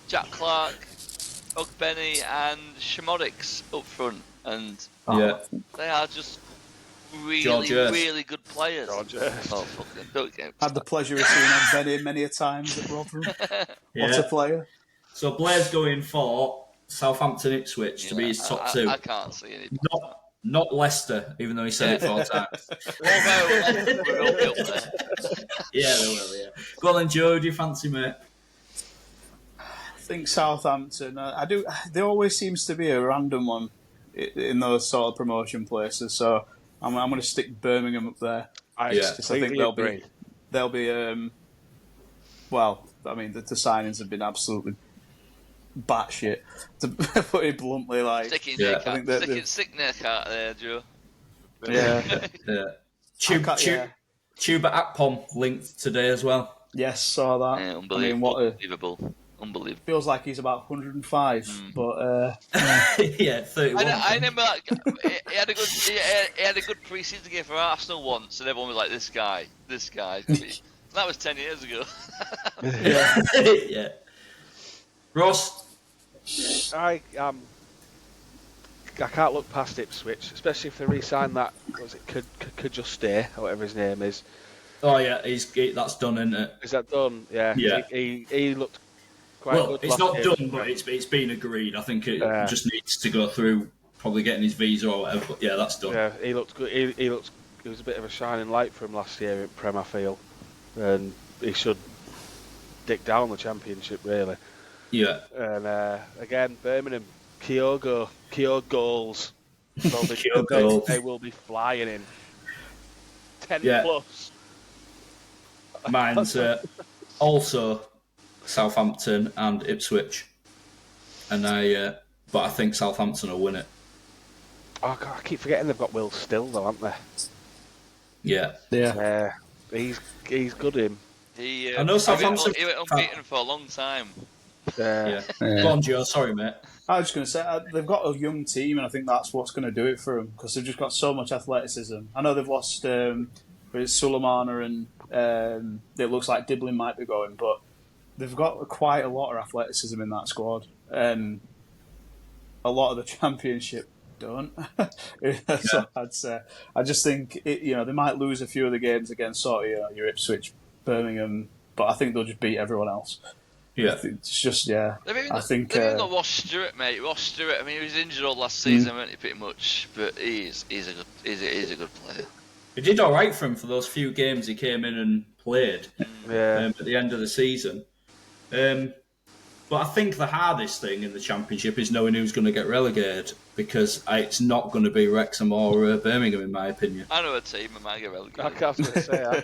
Jack Clark, Ogbenny and Shimodix up front, and they are just really good players. Had the pleasure of seeing Ogbenny many a times at Rotherham. What a player. So Blair's going for Southampton Ipswich to be his top 2. I can't see any. Not Leicester, even though he said it 4 times. Leicester will be up there. Yeah, they will, yeah. Go on then, Joe, do you fancy, mate? I think Southampton. I do. There always seems to be a random one in those sort of promotion places. So I'm going to stick Birmingham up there. I think they'll be. Well, I mean, the signings have been absolutely batshit, to put it bluntly. Like, stick neck out there, Joe. Yeah. Tuba Akpom linked today as well. Yes, saw that. Yeah, unbelievable. Unbelievable. Feels like he's about 105, but yeah, 31. I remember he had a good pre-season game for Arsenal once, and everyone was like, "This guy." That was 10 years ago. Yeah. Ross, I can't look past Ipswich, especially if they re-sign that. Could just stay, or whatever his name is. Oh yeah, that's done, isn't it? Is that done? Yeah. Yeah. He looked quite Well, good. it's last not year. done, but it's been agreed. I think it Yeah. just needs to go through, probably getting his visa or whatever. But yeah, that's done. Yeah, he looked good. He was a bit of a shining light for him last year at Prem, I feel, and he should dick down the championship really. Yeah. And again, Birmingham, Kyogo goals. Kyogo. They will be flying in 10 Yeah. plus. Mine's also Southampton and Ipswich, and but I think Southampton will win it. Oh God, I keep forgetting they've got Will Still though, haven't they? Yeah. Yeah. He's good. Him. He I know Southampton. he went unbeaten for a long time. Yeah. Go on, Joe. Sorry, mate. I was just going to say, they've got a young team, and I think that's what's going to do it for them, because they've just got so much athleticism. I know they've lost Suleimana, and it looks like Diblin might be going, but they've got quite a lot of athleticism in that squad, and a lot of the Championship don't. So I'd say, I just think they might lose a few of the games against sort of your Ipswich, Birmingham, but I think they'll just beat everyone else. Yeah, it's just I think they've even got Ross Stewart, mate. Ross Stewart. I mean, he was injured all last season, wasn't he? Pretty much, but he's a good player. he did all right for him for those few games he came in and played. At the end of the season. But I think the hardest thing in the Championship is knowing who's going to get relegated, because it's not going to be Wrexham or Birmingham, in my opinion. I know a team that might get relegated. I was going to say, I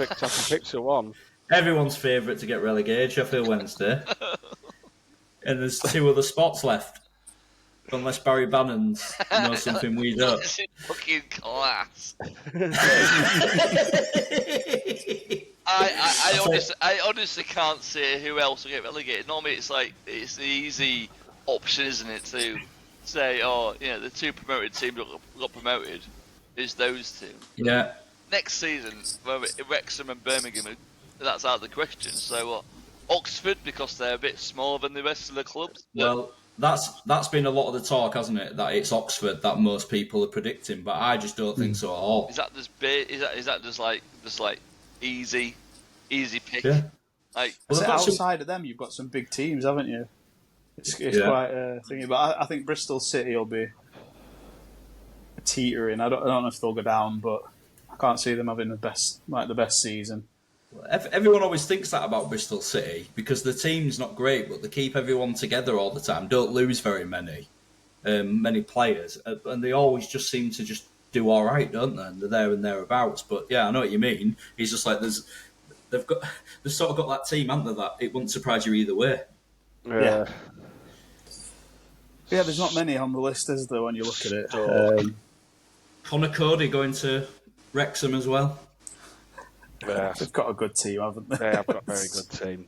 can picture one. Everyone's favourite to get relegated, Sheffield Wednesday. And there's 2 other spots left. Unless Barry Bannan knows something we don't. This is fucking class. I honestly can't say who else will get relegated. Normally it's the easy option, isn't it, to say, the 2 promoted teams that got promoted is those 2. Yeah. Next season, Wrexham and Birmingham, that's out of the question. So Oxford, because they're a bit smaller than the rest of the clubs. Well, that's been a lot of the talk, hasn't it? That it's Oxford that most people are predicting, but I just don't think so at all. Is that just like easy pick? Yeah. Outside of them, you've got some big teams, haven't you? It's quite a thingy, but I think Bristol City will be teetering. I don't know if they'll go down, but I can't see them having the best season. Everyone always thinks that about Bristol City, because the team's not great, but they keep everyone together all the time. Don't lose very many players, and they always just seem to just do all right, don't they? And they're there and thereabouts. But yeah, I know what you mean. It's just like they've sort of got that team, haven't they? That it wouldn't surprise you either way. Yeah. Yeah, there's not many on the list, is there, when you look at it? Conor Cody going to Wrexham as well. Yeah. They've got a good team, haven't they? They have got a very good team.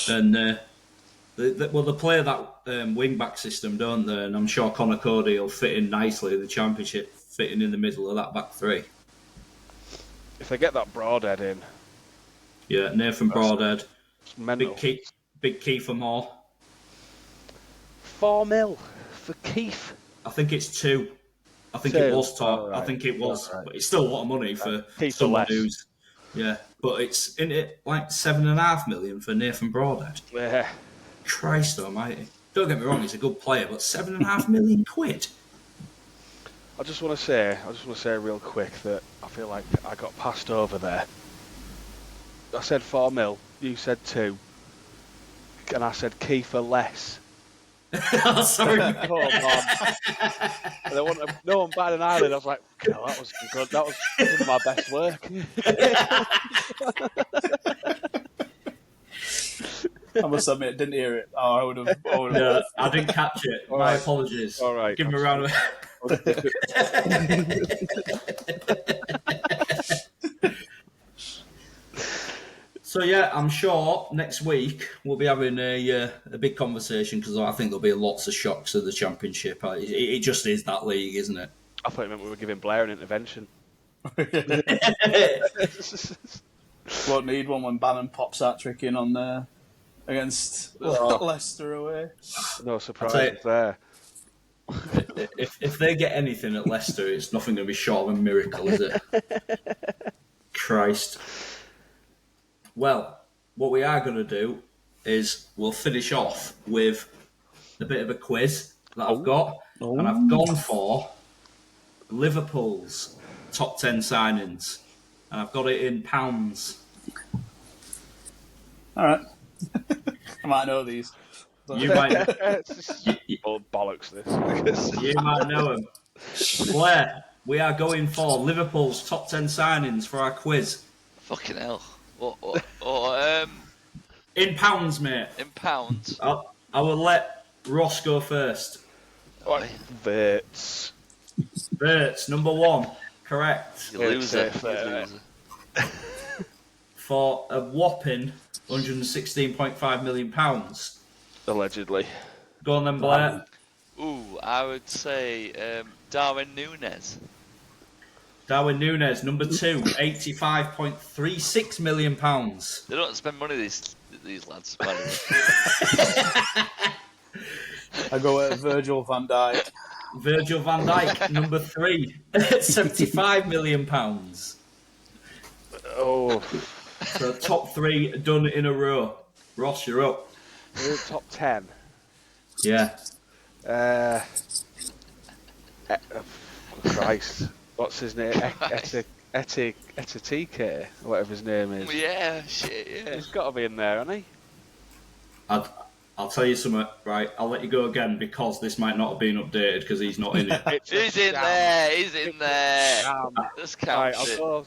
And they play that wing-back system, don't they? And I'm sure Conor Cody will fit in nicely in the Championship, fitting in the middle of that back 3. If they get that Broadhead in. Yeah, Nathan Broadhead. Mental. Big Kiefer Moore. 4 mil for Keith. I think it's 2. I think it was top. Right. I think it was, but it's still a lot of money for someone who's. Yeah, but it's in it like 7.5 million for Nathan Broadhead. Yeah. Christ almighty. Don't get me wrong, he's a good player, but 7.5 million quid. I just want to say real quick that I feel like I got passed over there. I said 4 mil, you said 2, and I said Kiefer less. Oh, sorry. Oh, man. No one batted an eyelid. I was like, that was good. That was some of my best work. I must admit, didn't hear it. Oh, I would have. No, I didn't catch it. My apologies. All right. Give him a round of So yeah, I'm sure next week we'll be having a big conversation, because I think there'll be lots of shocks of the Championship. It just is that league, isn't it? I thought you meant we were giving Blair an intervention. Won't need one when Bannan pops that trick in on there against Leicester away. No surprise there. If they get anything at Leicester, it's nothing going to be short of a miracle, is it? Christ. Well, what we are going to do is we'll finish off with a bit of a quiz that I've got. And I've gone for Liverpool's top 10 signings. And I've got it in pounds. All right. I might know these. You might bollocks this. you might know them. Blair, we are going for Liverpool's top 10 signings for our quiz. Fucking hell. What, in pounds, mate. in pounds? I will let Ross go first. Verts. Verts, number 1. Correct. You loser. For a whopping £116.5 million. Allegedly. Go on then, Blair. Ooh, I would say Darwin Núñez. Darwin Núñez, number 2, £85.36 million. They don't spend money, these lads, by the way. I go at Virgil van Dijk. Virgil van Dijk, number 3, £75 million. Oh. So top 3 done in a row. Ross, you're up. We're in top 10. Yeah. Christ. What's his name? Etatike, or whatever his name is. Yeah, shit, yeah. He's got to be in there, hasn't he? I'll tell you something, right? I'll let you go again because this might not have been updated because he's not in it. He's in there, he's in there. Let's count I'll it. go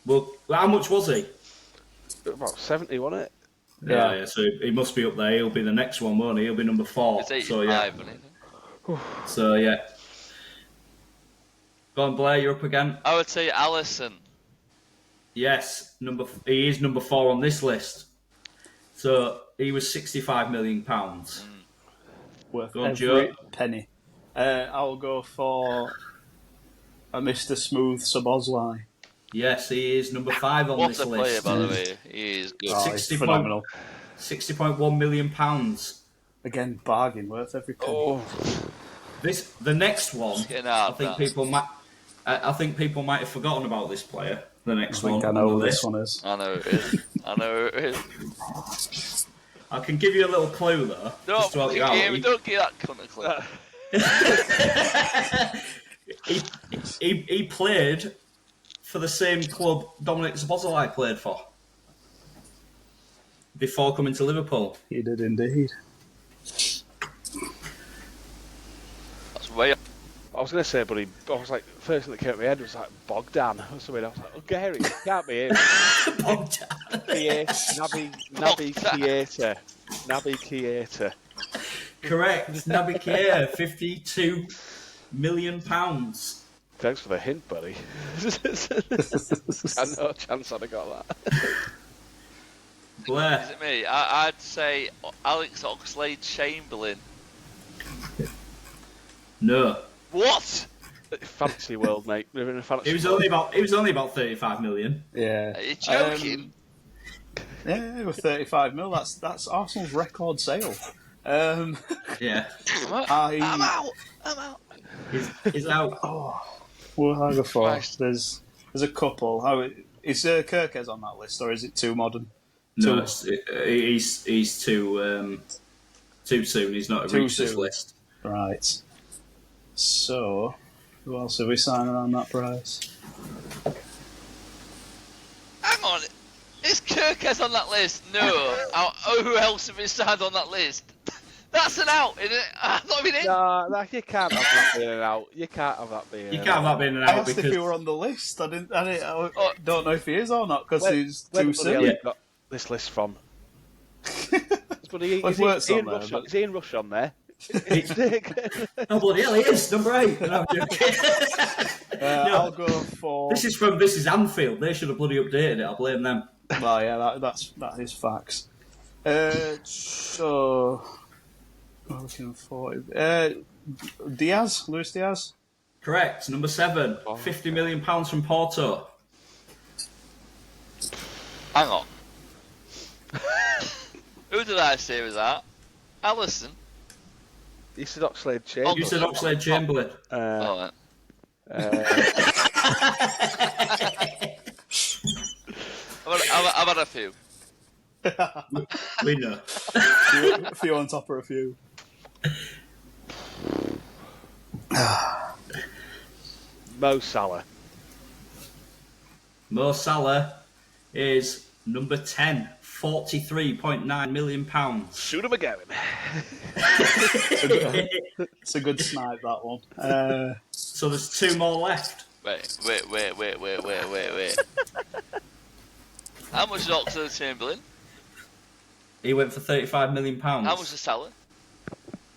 Well, how much was he? about 70, wasn't it? Yeah, so he must be up there. He'll be the next one, won't he? He'll be number 4. It's 85, so yeah. isn't it? So yeah. Go on, Blair, you're up again. I would say Alisson. Yes, he is number 4 on this list. So he was £65 million. Worth Go on, every Joe. penny. I'll go for a Mr. Smooth Szoboszlai. Yes, he is number 5 on What this a player, list. by the way. He is good. Oh, he's phenomenal. £60.1 million. Again, bargain, worth every penny. The next one, Getting hard, I think that. people might have forgotten about this player. The next I think one. I know on who the this list. one is. I know it is. I know it is. I can give you a little clue though. just to help you out. Don't give that cunt a clue. He played for the same club Dominic Szoboszlai played for before coming to Liverpool. He did indeed. That's way up. I was going to say, but I was like, first thing that came to my head was like Bogdan or something. I was like, oh, Gary, it can't be him. Naby Keita. Correct. Naby Keita, £52 million. Thanks for the hint, buddy. I no chance I'd have got that. Blair. Is it me? I'd say Alex Oxlade-Chamberlain. No. What? Fantasy world, mate. We're in a fantasy It was world. only about 35 million. Yeah. Are you joking? Yeah, with 35 mil, that's Arsenal's record sale. Yeah. I'm out. He's out. Well, I go for Christ. there's a couple. Is Kirkes on that list, or is it too modern? No, he's too soon. He's not Too reached this soon. list. Right. So, who else have we signed around that price? Hang on. Is Kirkes on that list? No. Who else have we signed on that list? That's an out, isn't it? I'm not even in. No, you can't have that being an out. You can't have that being You can't have that being an I out asked because if he were on the list. I don't know if he is or not because he's Where too the bloody hell soon. you got this list from? Well, if Wirtz on there, but- Is Ian Rush on there? oh bloody hell, he is number 8. No, I'm joking. I'll go for. This is Anfield. They should have bloody updated it. I'll blame them. Well, yeah, that is facts. So, what are we looking for? Luis Diaz. Correct. Number 7. £50 million from Porto. Hang on. Who did I say was that? Alisson. You said Oxlade-Chamberlain. You said Oxlade-Chamberlain. Oh, I've had a few. We know. A few on top of a few. Mo Salah. Mo Salah is number 10, £43.9 million. Shoot him again. It's a good snipe, that one. So there's 2 more left. Wait. How much is Oxlade-Chamberlain? He went for £35 million. How much is Salah?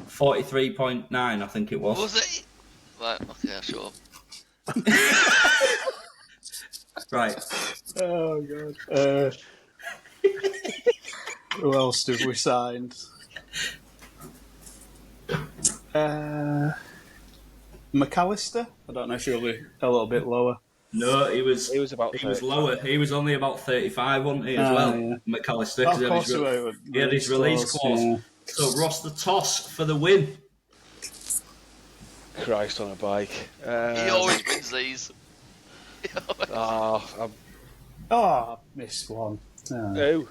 43.9, I think it was. Was it? Right, okay, I'll shut up. Right. Oh, God. Who else did we sign? McAllister? I don't know if he'll be a little bit lower. No, he was about he was 35. lower. He was only about 35, wasn't he, as well? Yeah. McAllister, Of because course he had his release clause. Yeah. So Ross the Toss for the win. Christ on a bike. He always wins these. Oh, I missed one. Oh. who?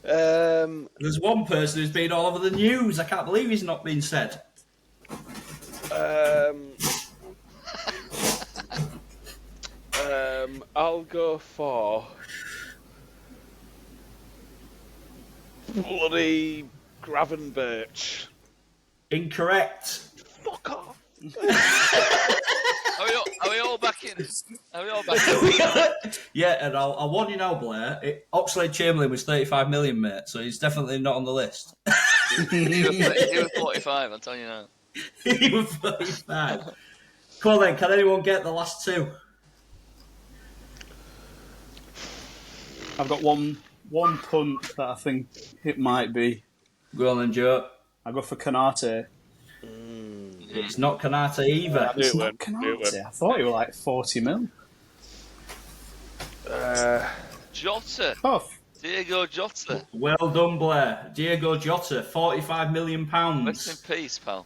There's one person who's been all over the news. I can't believe he's not been said. I'll go for bloody Gravenberch. Incorrect. Fuck off. Are we all back in? Are we all back in? Yeah, and I'll warn you now, Blair. Oxlade-Chamberlain was 35 million, mate, so he's definitely not on the list. He was 45, I'm telling you now. He was 35. Come on then, can anyone get the last 2? I've got one punt that I think it might be. Go on then, Joe. I go for Canate. It's not Kanata either. It's not Canate. I thought he was like 40 mil. Jota. Oh, Diego Jota. Well done, Blair. Diego Jota, £45 million. Rest in peace, pal.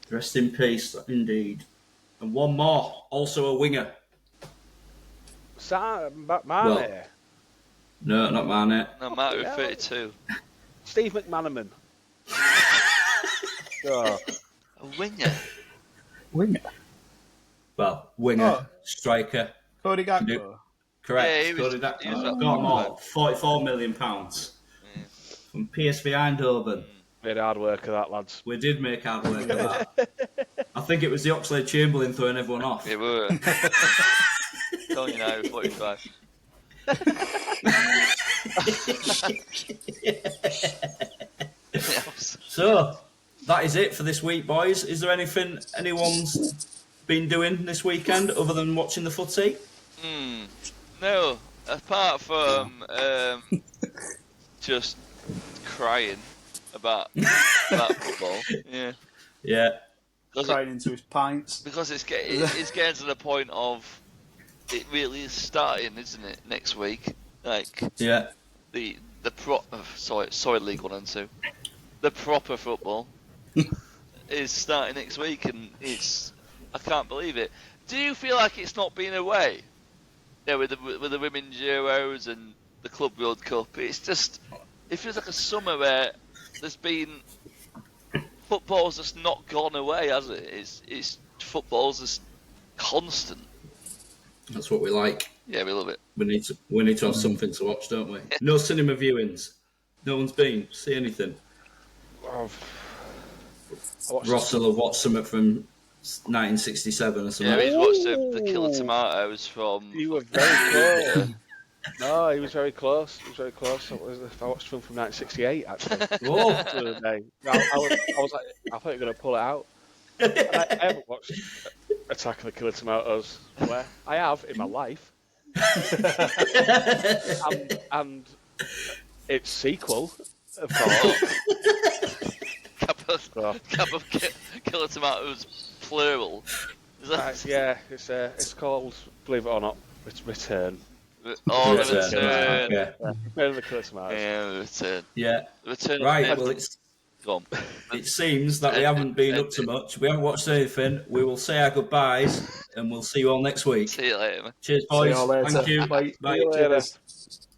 Rest in peace, indeed. And one more, also a winger. Mane. Well, no, not Mane. No, Matt with 32. Steve McManaman. Oh. A winger. winger. Well, winger, Oh. striker. Cody Gakpo. Correct. Yeah, he was Got about them all. £44 million. From PSV Eindhoven. Made hard work of that, lads. We did make hard work of that. I think it was the Oxlade-Chamberlain throwing everyone off. It were. Telling you now, 45. So, that is it for this week, boys. Is there anything anyone's been doing this weekend other than watching the footy? No, apart from just crying about football. Yeah. Yeah. Crying into his pints. Because it's getting to the point of it really is starting, isn't it? Next week, like Yeah. sorry, League 1 and 2. The proper football is starting next week, and I can't believe it. Do you feel like it's not been away? Yeah, with the Women's Euros and the Club World Cup, it feels like a summer where there's been football's just not gone away, has it? It's football's just constant. That's what we like. Yeah, we love it. We need to have something to watch, don't we? No cinema viewings. No one's been. See anything. Ross will have watched something from 1967 or something. Yeah, he's watched the Killer Tomatoes from... You were very close. No, he was very close. He was very close. I watched a film from 1968, actually. Oh. The other day. I was like, I thought you were going to pull it out. And I haven't watched Attack of the Killer Tomatoes, where I have in my life. and its sequel, of course. Cup of Killer Tomatoes, plural. Is that... Yeah, it's called, believe it or not, Return. Oh, the Return. Okay. Return of the Killer Tomatoes. Yeah, the Return. Yeah. The Return. Right, well, Go on. it seems that we haven't been up to much. We haven't watched anything. We will say our goodbyes and we'll see you all next week. See you later, man. Cheers, See you boys. all later. Thank you. Bye. Bye. See you later. Cheers.